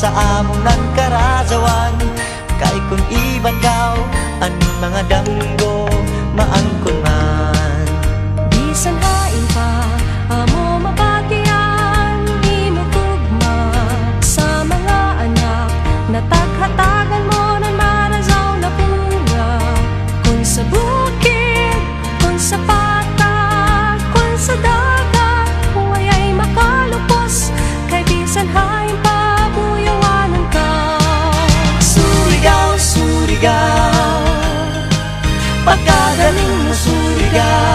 sa among ng karazawan. Kay kung iban kaw ang mga damgo maangkon man. Bisan hain pa amo mabagyan, imo tugma sa mga anak na taghatagan mo ng marazaw na bunga. Kung sa bukid, kung sa patag, kung sa dagat, huwayay makalupos, kay bisan hain pa buyawanan ka. Surigao, Surigao, pagkagaling mo Surigao.